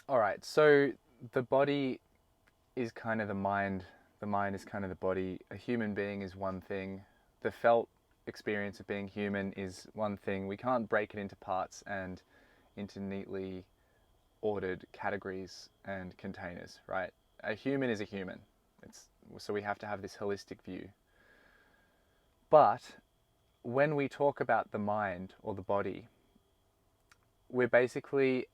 All right, so the body is kind of the mind is kind of the body. A human being is one thing. The felt experience of being human is one thing. We can't break it into parts and into neatly ordered categories and containers, right? A human is a human. It's so we have to have this holistic view. But when we talk about the mind or the body, we're basically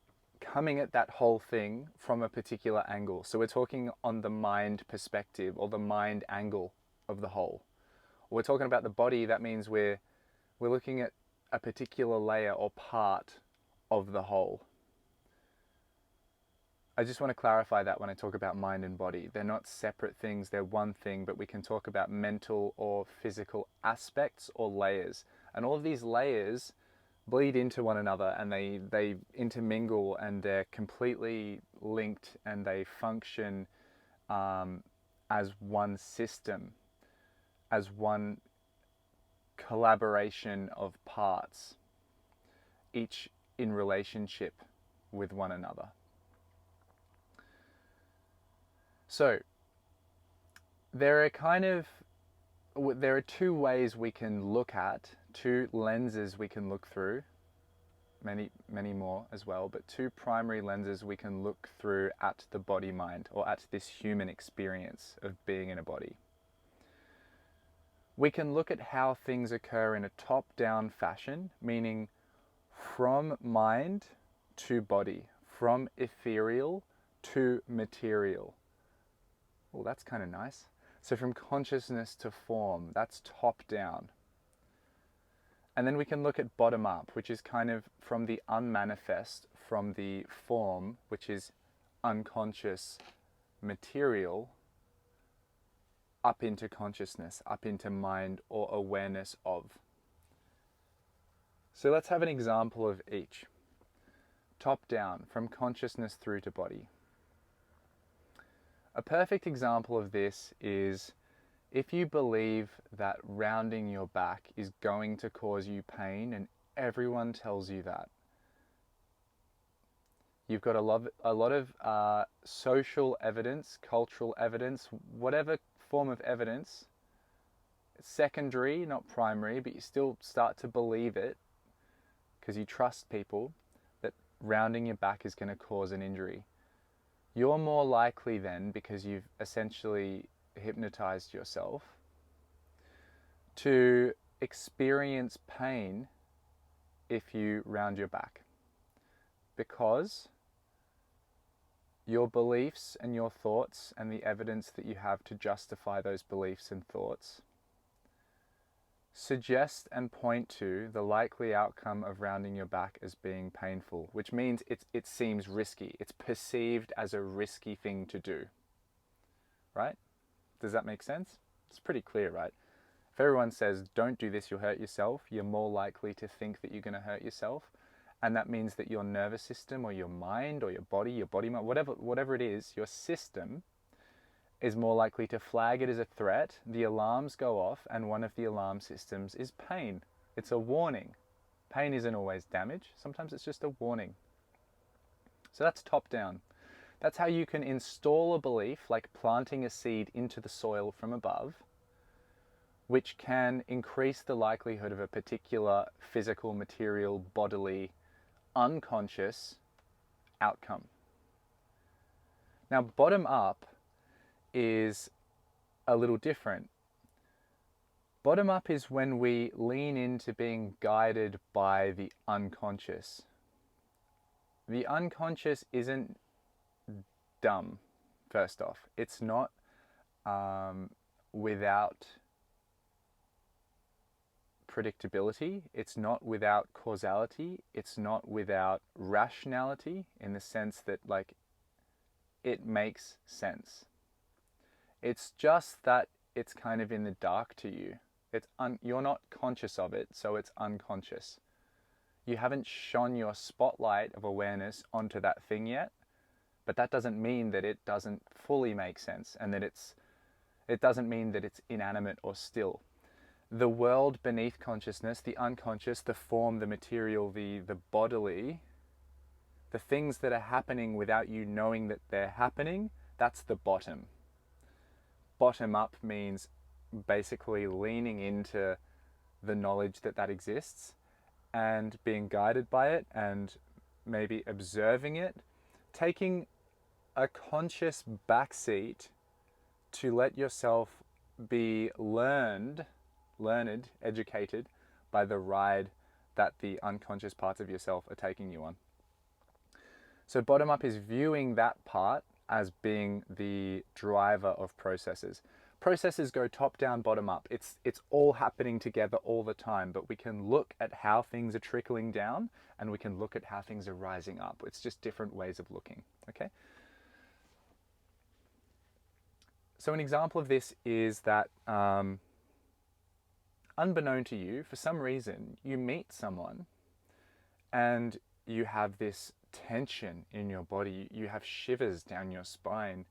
coming at that whole thing from a particular angle. So we're talking on the mind perspective or the mind angle of the whole. We're talking about the body, that means we're looking at a particular layer or part of the whole. I just want to clarify that when I talk about mind and body. They're not separate things, they're one thing, but we can talk about mental or physical aspects or layers. And all of these layers bleed into one another and they intermingle and they're completely linked and they function as one system, as one collaboration of parts, each in relationship with one another. So there are two ways we can look at, two lenses we can look through, many more as well, but two primary lenses we can look through at the body mind or at this human experience of being in a body. We can look at how things occur in a top-down fashion, meaning from mind to body, from ethereal to material. Well, that's kind of nice. So from consciousness to form, that's top down. And then we can look at bottom up, which is kind of from the unmanifest, from the form, which is unconscious material, up into consciousness, up into mind or awareness of. So let's have an example of each. Top down, from consciousness through to body. A perfect example of this is if you believe that rounding your back is going to cause you pain and everyone tells you that. You've got a lot of social evidence, cultural evidence, whatever form of evidence, secondary, not primary, but you still start to believe it because you trust people that rounding your back is going to cause an injury. You're more likely then, because you've essentially hypnotized yourself, to experience pain if you round your back. Because your beliefs and your thoughts and the evidence that you have to justify those beliefs and thoughts suggest and point to the likely outcome of rounding your back as being painful, which means it seems risky. It's perceived as a risky thing to do, right? Does that make sense? It's pretty clear, right? If everyone says, don't do this, you'll hurt yourself, you're more likely to think that you're going to hurt yourself. And that means that your nervous system or your mind or your body mind, whatever it is, your system is more likely to flag it as a threat. The alarms go off, and one of the alarm systems is pain. It's a warning. Pain isn't always damage. Sometimes it's just a warning. So that's top down. That's how you can install a belief, like planting a seed into the soil from above, which can increase the likelihood of a particular physical, material, bodily, unconscious outcome. Now, bottom up is a little different. Bottom up is when we lean into being guided by the unconscious. The unconscious isn't dumb, first off. It's not without predictability. It's not without causality. It's not without rationality in the sense that, like, it makes sense. It's just that it's kind of in the dark to you. You're not conscious of it, so it's unconscious. You haven't shone your spotlight of awareness onto that thing yet, but that doesn't mean that it doesn't fully make sense, and that it doesn't mean that it's inanimate or still. The world beneath consciousness, the unconscious, the form, the material, the bodily, The things that are happening without you knowing that they're happening, that's the bottom. Bottom up means basically leaning into the knowledge that that exists and being guided by it and maybe observing it, taking a conscious backseat to let yourself be learned, educated by the ride that the unconscious parts of yourself are taking you on. So bottom up is viewing that part as being the driver of processes. Processes go top down, bottom up. It's all happening together all the time, but we can look at how things are trickling down and we can look at how things are rising up. It's just different ways of looking, okay? So an example of this is that unbeknown to you, for some reason, you meet someone and you have this tension in your body. You have shivers down your spine.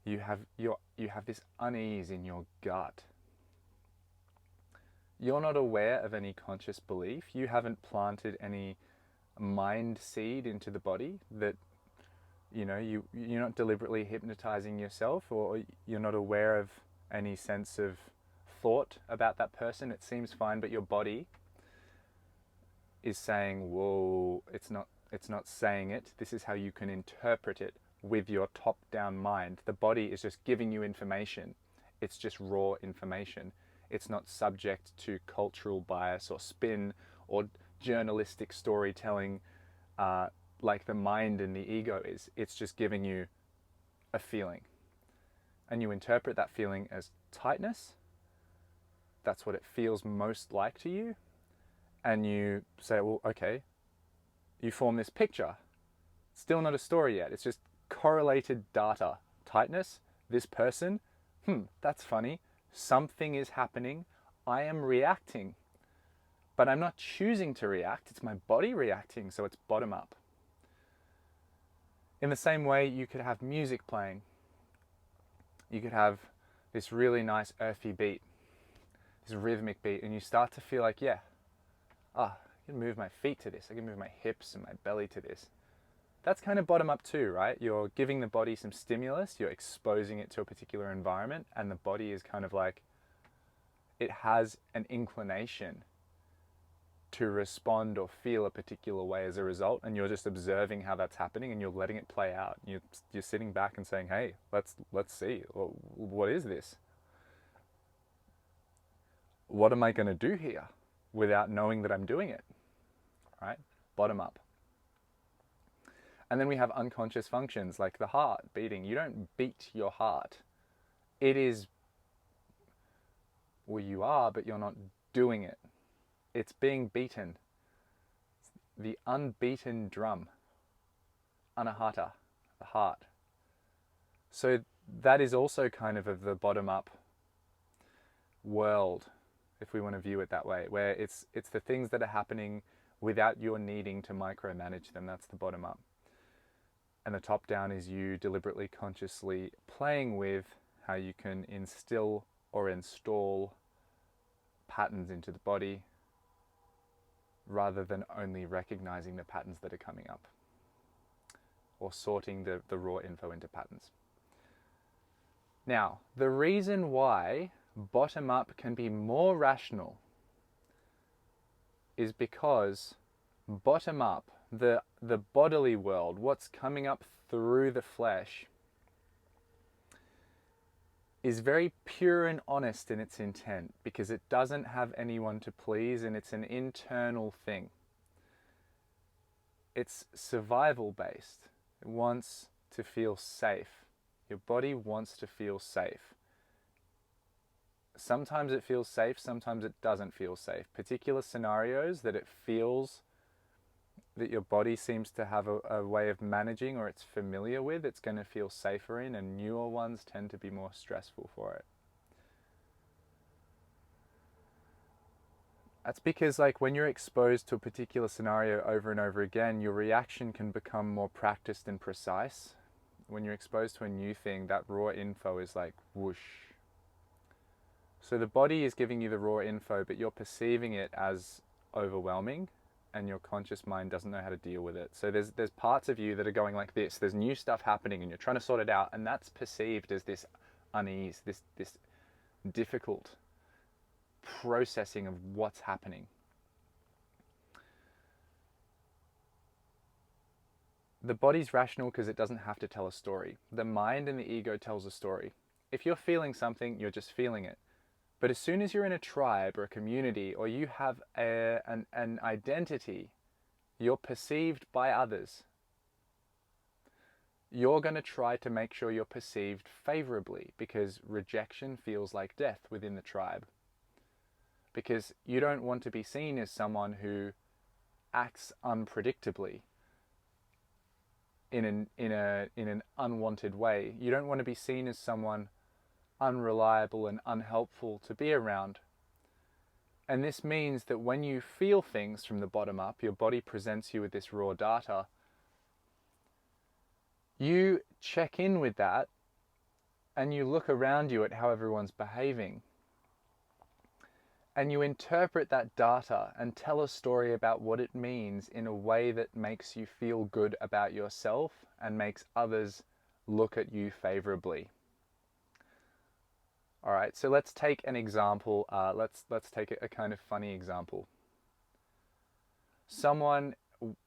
You have this unease in your gut. You're not aware of any conscious belief. You haven't planted any mind seed into the body that, you're not deliberately hypnotizing yourself, or you're not aware of any sense of thought about that person. It seems fine, but your body is saying, whoa, it's not saying it. This is how you can interpret it with your top-down mind. The body is just giving you information. It's just raw information. It's not subject to cultural bias or spin or journalistic storytelling like the mind and the ego is. It's just giving you a feeling. And you interpret that feeling as tightness. That's what it feels most like to you. And you say, well, okay, you form this picture. Still not a story yet. It's just correlated data. Tightness, this person, that's funny. Something is happening. I am reacting. But I'm not choosing to react. It's my body reacting, so it's bottom up. In the same way, you could have music playing. You could have this really nice earthy beat, this rhythmic beat, and you start to feel like, I can move my feet to this. I can move my hips and my belly to this. That's kind of bottom up too, right? You're giving the body some stimulus, you're exposing it to a particular environment, and the body is kind of like, it has an inclination to respond or feel a particular way as a result, and you're just observing how that's happening and you're letting it play out. You're sitting back and saying, hey, let's see, what is this? What am I going to do here without knowing that I'm doing it, right? Bottom up. And then we have unconscious functions like the heart beating. You don't beat your heart. It is, well, you are, but you're not doing it. It's being beaten. It's the unbeaten drum. Anahata, the heart. So that is also kind of the bottom up world, if we want to view it that way, where it's the things that are happening without your needing to micromanage them. That's the bottom up. And the top down is you deliberately, consciously playing with how you can instill or install patterns into the body rather than only recognizing the patterns that are coming up or sorting the raw info into patterns. Now, the reason why bottom up can be more rational is because bottom up, the bodily world, what's coming up through the flesh, is very pure and honest in its intent because it doesn't have anyone to please and it's an internal thing. It's survival based. It wants to feel safe. Your body wants to feel safe. Sometimes it feels safe, sometimes it doesn't feel safe. Particular scenarios that it feels that your body seems to have a way of managing or it's familiar with, it's going to feel safer in, and newer ones tend to be more stressful for it. That's because when you're exposed to a particular scenario over and over again, your reaction can become more practiced and precise. When you're exposed to a new thing, that raw info is like whoosh. So the body is giving you the raw info, but you're perceiving it as overwhelming and your conscious mind doesn't know how to deal with it. So there's parts of you that are going like this. There's new stuff happening and you're trying to sort it out, and that's perceived as this unease, this difficult processing of what's happening. The body's rational because it doesn't have to tell a story. The mind and the ego tells a story. If you're feeling something, you're just feeling it. But as soon as you're in a tribe or a community, or you have an identity, you're perceived by others. You're going to try to make sure you're perceived favorably, because rejection feels like death within the tribe. Because you don't want to be seen as someone who acts unpredictably in an unwanted way. You don't want to be seen as someone unreliable and unhelpful to be around. And this means that when you feel things from the bottom up, your body presents you with this raw data. You check in with that and you look around you at how everyone's behaving. And you interpret that data and tell a story about what it means in a way that makes you feel good about yourself and makes others look at you favorably. All right, so let's take an example. Let's take a kind of funny example. Someone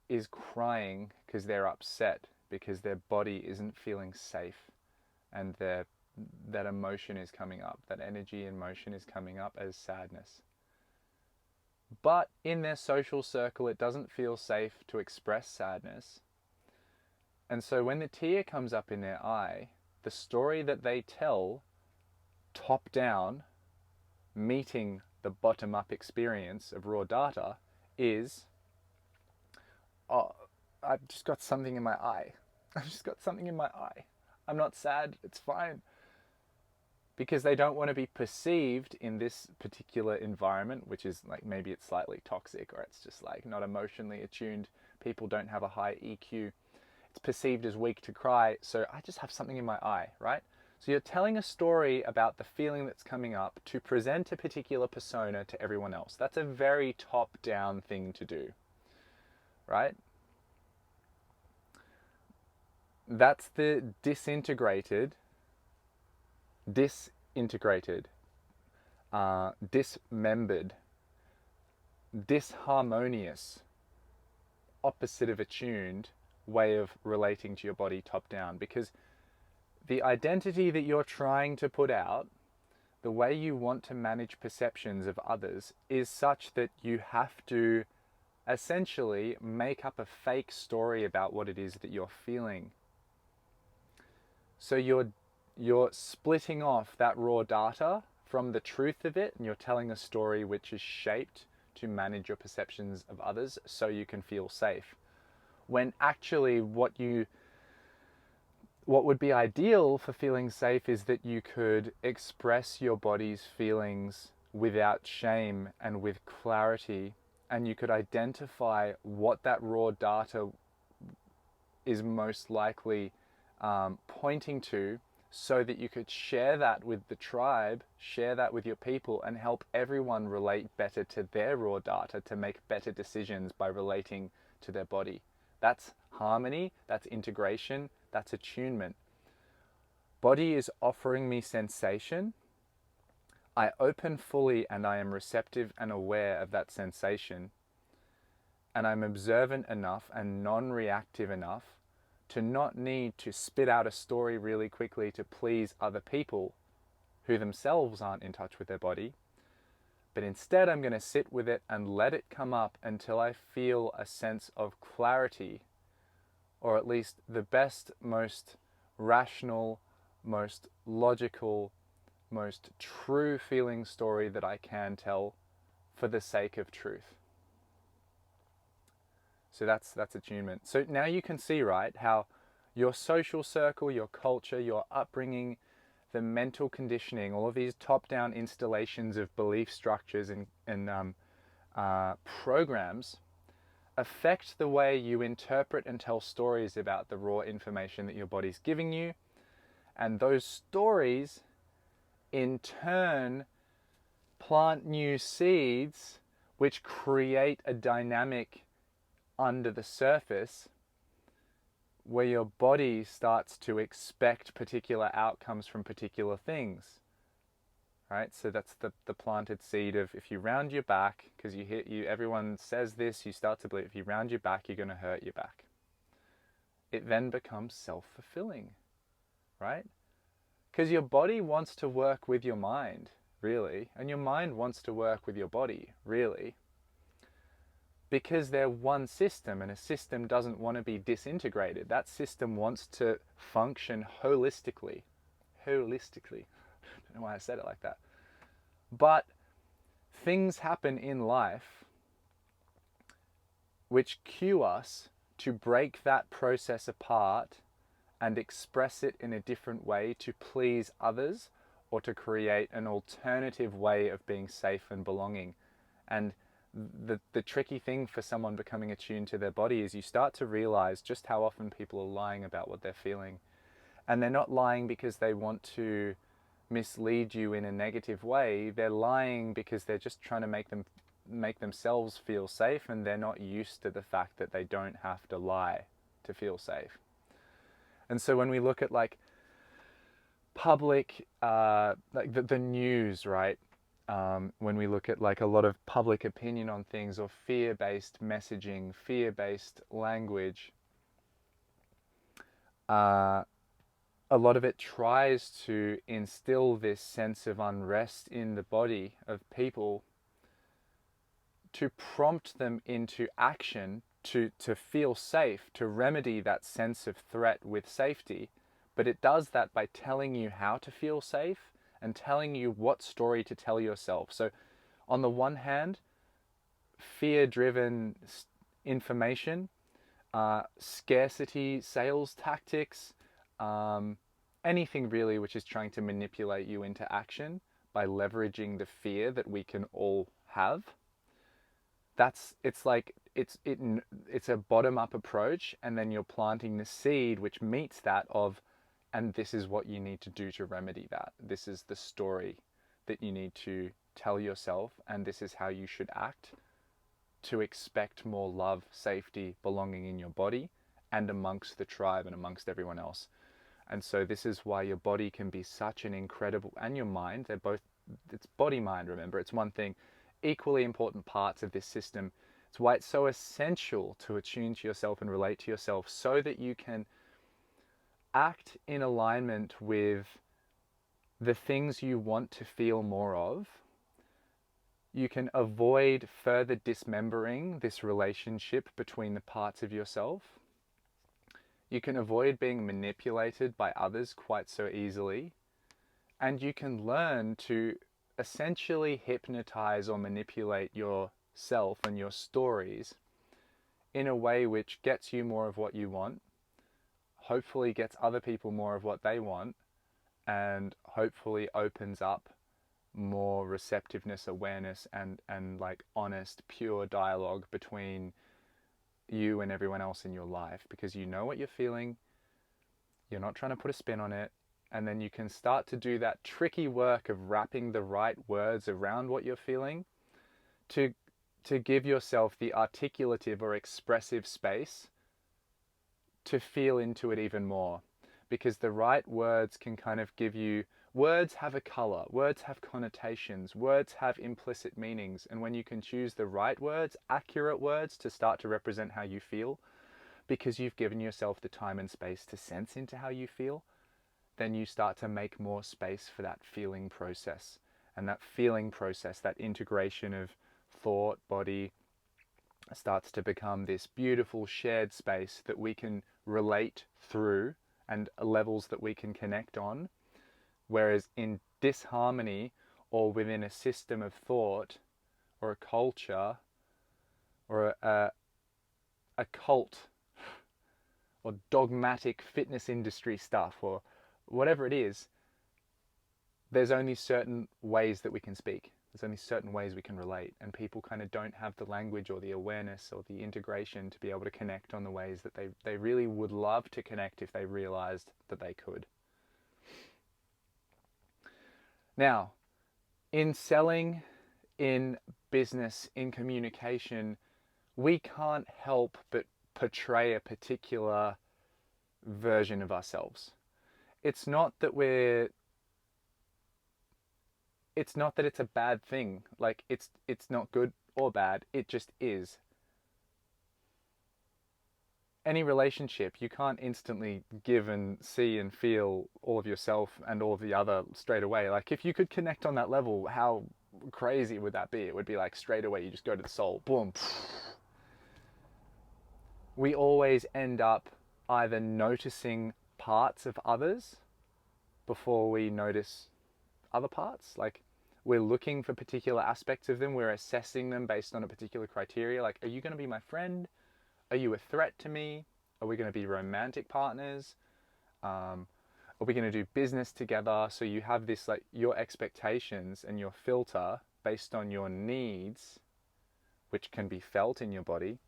is crying because they're upset because their body isn't feeling safe, and that emotion is coming up. That energy and emotion is coming up as sadness. But in their social circle, it doesn't feel safe to express sadness. And so when the tear comes up in their eye, the story that they tell top down, meeting the bottom up experience of raw data, is, oh, I've just got something in my eye. I've just got something in my eye. I'm not sad, it's fine. Because they don't want to be perceived in this particular environment, which is like, maybe it's slightly toxic, or it's just like not emotionally attuned. People don't have a high EQ. It's perceived as weak to cry, so I just have something in my eye, right? So you're telling a story about the feeling that's coming up to present a particular persona to everyone else. That's a very top-down thing to do, right? That's the dismembered, disharmonious, opposite of attuned way of relating to your body top down. Because the identity that you're trying to put out, the way you want to manage perceptions of others, is such that you have to essentially make up a fake story about what it is that you're feeling. So you're splitting off that raw data from the truth of it, and you're telling a story which is shaped to manage your perceptions of others so you can feel safe. When actually what would be ideal for feeling safe is that you could express your body's feelings without shame and with clarity, and you could identify what that raw data is most likely pointing to, so that you could share that with the tribe, share that with your people, and help everyone relate better to their raw data to make better decisions by relating to their body. That's harmony, that's integration, that's attunement. Body is offering me sensation. I open fully and I am receptive and aware of that sensation. And I'm observant enough and non-reactive enough to not need to spit out a story really quickly to please other people who themselves aren't in touch with their body. But instead, I'm going to sit with it and let it come up until I feel a sense of clarity, or at least the best, most rational, most logical, most true feeling story that I can tell for the sake of truth. So that's attunement. So now you can see, right, how your social circle, your culture, your upbringing, the mental conditioning, all of these top-down installations of belief structures and programs affect the way you interpret and tell stories about the raw information that your body's giving you. And those stories, in turn, plant new seeds which create a dynamic under the surface where your body starts to expect particular outcomes from particular things, right? So that's the planted seed of, if you round your back, because everyone says this, you start to believe if you round your back, you're going to hurt your back. It then becomes self-fulfilling, right? Because your body wants to work with your mind, really, and your mind wants to work with your body, really, because they're one system, and a system doesn't want to be disintegrated. That system wants to function holistically. Holistically. I don't know why I said it like that. But things happen in life which cue us to break that process apart and express it in a different way to please others, or to create an alternative way of being safe and belonging. And the tricky thing for someone becoming attuned to their body is you start to realize just how often people are lying about what they're feeling. And they're not lying because they want to mislead you in a negative way. They're lying because they're just trying to make themselves feel safe, and they're not used to the fact that they don't have to lie to feel safe. And so when we look at like public, like the news, right? When we look at like a lot of public opinion on things, or fear-based messaging, fear-based language, a lot of it tries to instill this sense of unrest in the body of people to prompt them into action, to feel safe, to remedy that sense of threat with safety. But it does that by telling you how to feel safe and telling you what story to tell yourself. So on the one hand, fear-driven information, scarcity sales tactics, anything really which is trying to manipulate you into action by leveraging the fear that we can all have. It's a bottom-up approach, and then you're planting the seed which meets that of, and this is what you need to do to remedy that. This is the story that you need to tell yourself, and this is how you should act to expect more love, safety, belonging in your body and amongst the tribe and amongst everyone else. And so this is why your body can be such an incredible, and your mind, they're both, it's body mind, remember, it's one thing, equally important parts of this system. It's why it's so essential to attune to yourself and relate to yourself, so that you can act in alignment with the things you want to feel more of. You can avoid further dismembering this relationship between the parts of yourself. You can avoid being manipulated by others quite so easily. And you can learn to essentially hypnotize or manipulate yourself and your stories in a way which gets you more of what you want, hopefully gets other people more of what they want, and hopefully opens up more receptiveness, awareness, and like honest, pure dialogue between you and everyone else in your life, because you know what you're feeling, you're not trying to put a spin on it, and then you can start to do that tricky work of wrapping the right words around what you're feeling to give yourself the articulative or expressive space to feel into it even more. Because the right words can kind of give you, words have a color, words have connotations, words have implicit meanings, and when you can choose the right words, accurate words to start to represent how you feel, because you've given yourself the time and space to sense into how you feel, then you start to make more space for that feeling process. And that feeling process, that integration of thought, body, starts to become this beautiful shared space that we can relate through and levels that we can connect on. Whereas in disharmony, or within a system of thought or a culture or a cult or dogmatic fitness industry stuff or whatever it is, there's only certain ways that we can speak. There's only certain ways we can relate, and people kind of don't have the language or the awareness or the integration to be able to connect on the ways that they really would love to connect if they realized that they could. Now, in selling, in business, in communication, we can't help but portray a particular version of ourselves. It's not that it's a bad thing. Like it's not good or bad. It just is. Any relationship, you can't instantly give and see and feel all of yourself and all of the other straight away. Like if you could connect on that level, how crazy would that be? It would be like straight away you just go to the soul, boom. We always end up either noticing parts of others before we notice other parts. Like we're looking for particular aspects of them, we're assessing them based on a particular criteria. Like, are you going to be my friend? Are you a threat to me? Are we going to be romantic partners? Are we going to do business together? So you have this, like, your expectations and your filter based on your needs, which can be felt in your body,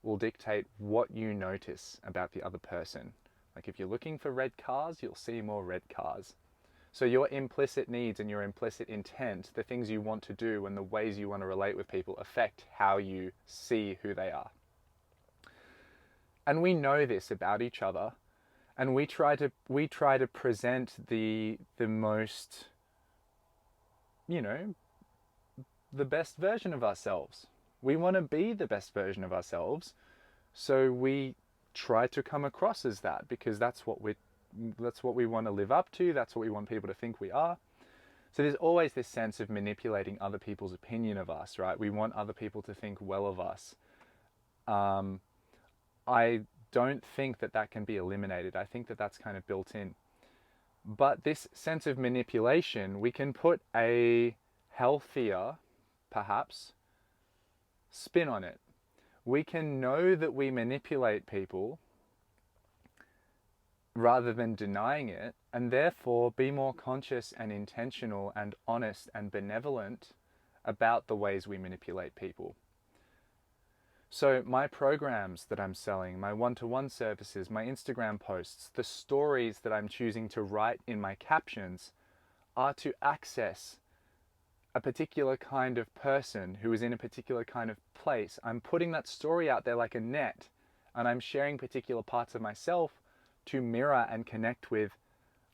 will dictate what you notice about the other person. Like if you're looking for red cars, you'll see more red cars. So your implicit needs and your implicit intent, the things you want to do and the ways you want to relate with people, affect how you see who they are. And we know this about each other, and we try to present the most, the best version of ourselves. We want to be the best version of ourselves, so we try to come across as that, because that's what we want to live up to, that's what we want people to think we are. So there's always this sense of manipulating other people's opinion of us, right? We want other people to think well of us. I don't think that can be eliminated. I think that that's kind of built in. But this sense of manipulation, we can put a healthier, perhaps, spin on it. We can know that we manipulate people rather than denying it, and therefore be more conscious and intentional and honest and benevolent about the ways we manipulate people. So my programs that I'm selling, my one-to-one services, my Instagram posts, the stories that I'm choosing to write in my captions are to access a particular kind of person who is in a particular kind of place. I'm putting that story out there like a net, and I'm sharing particular parts of myself to mirror and connect with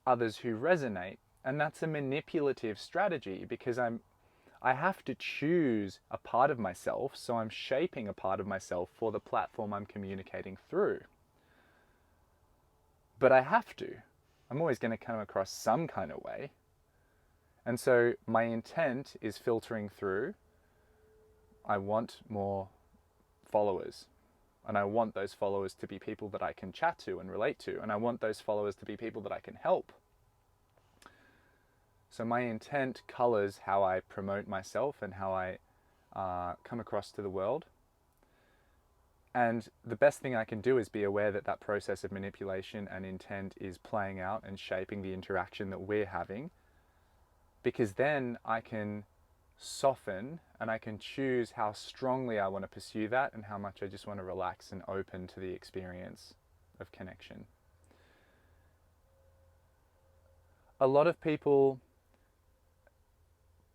others who resonate. And that's a manipulative strategy, because I have to choose a part of myself, so I'm shaping a part of myself for the platform I'm communicating through. But I have to. I'm always going to come across some kind of way. And so my intent is filtering through, I want more followers. And I want those followers to be people that I can chat to and relate to. And I want those followers to be people that I can help. So my intent colors how I promote myself and how I come across to the world. And the best thing I can do is be aware that that process of manipulation and intent is playing out and shaping the interaction that we're having. Because then I can soften and I can choose how strongly I want to pursue that and how much I just want to relax and open to the experience of connection. A lot of people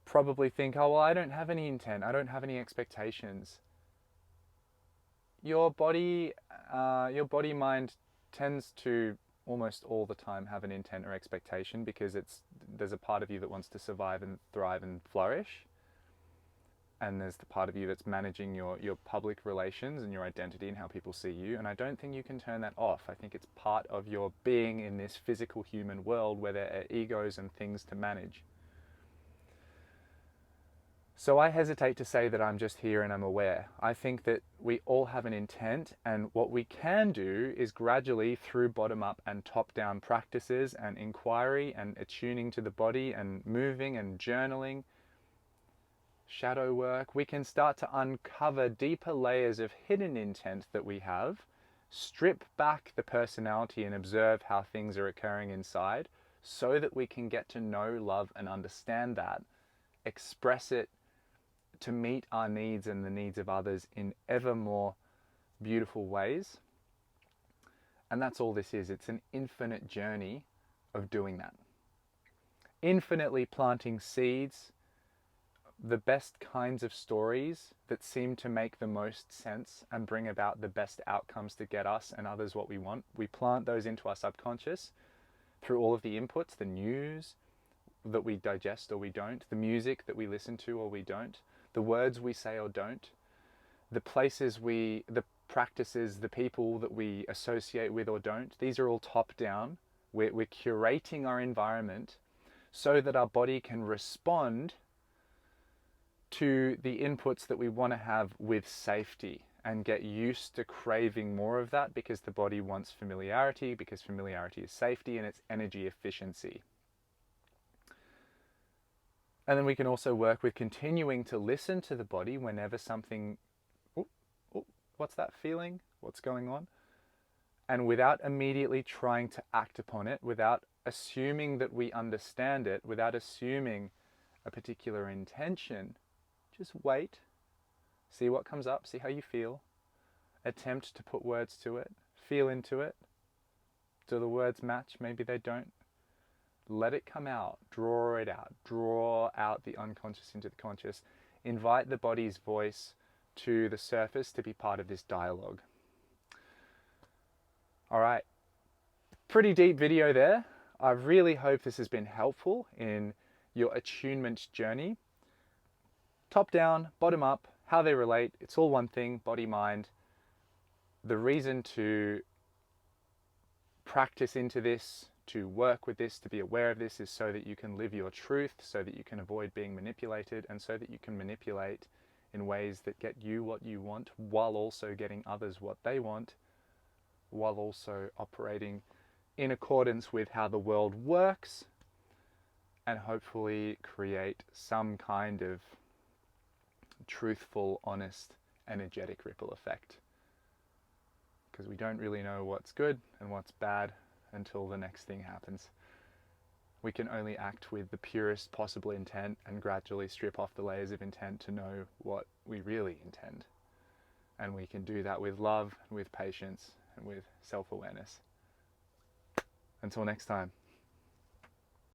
probably think, oh, well, I don't have any intent, I don't have any expectations. Your body mind tends to almost all the time have an intent or expectation, because there's a part of you that wants to survive and thrive and flourish, and there's the part of you that's managing your public relations and your identity and how people see you. And I don't think you can turn that off. I think it's part of your being in this physical human world where there are egos and things to manage. So I hesitate to say that I'm just here and I'm aware. I think that we all have an intent, and what we can do is gradually, through bottom-up and top-down practices and inquiry and attuning to the body and moving and journaling, shadow work, we can start to uncover deeper layers of hidden intent that we have, strip back the personality and observe how things are occurring inside, so that we can get to know, love, and understand that, express it to meet our needs and the needs of others in ever more beautiful ways. And that's all this is. It's an infinite journey of doing that. Infinitely planting seeds, the best kinds of stories that seem to make the most sense and bring about the best outcomes to get us and others what we want, we plant those into our subconscious through all of the inputs, the news that we digest or we don't, the music that we listen to or we don't, the words we say or don't, the practices, the people that we associate with or don't. These are all top down. We're curating our environment so that our body can respond to the inputs that we want to have with safety and get used to craving more of that, because the body wants familiarity, because familiarity is safety and it's energy efficiency. And then we can also work with continuing to listen to the body whenever something, what's that feeling? What's going on? And without immediately trying to act upon it, without assuming that we understand it, without assuming a particular intention, just wait, see what comes up, see how you feel, attempt to put words to it, feel into it. Do the words match? Maybe they don't. Let it come out, draw it out, draw out the unconscious into the conscious. Invite the body's voice to the surface to be part of this dialogue. All right, pretty deep video there. I really hope this has been helpful in your attunement journey. Top down, bottom up, how they relate, it's all one thing, body, mind. The reason to practice into this, to work with this, to be aware of this, is so that you can live your truth, so that you can avoid being manipulated, and so that you can manipulate in ways that get you what you want, while also getting others what they want, while also operating in accordance with how the world works, and hopefully create some kind of truthful, honest, energetic ripple effect. Because we don't really know what's good and what's bad until the next thing happens. We can only act with the purest possible intent and gradually strip off the layers of intent to know what we really intend. And we can do that with love, with patience, and with self-awareness. Until next time.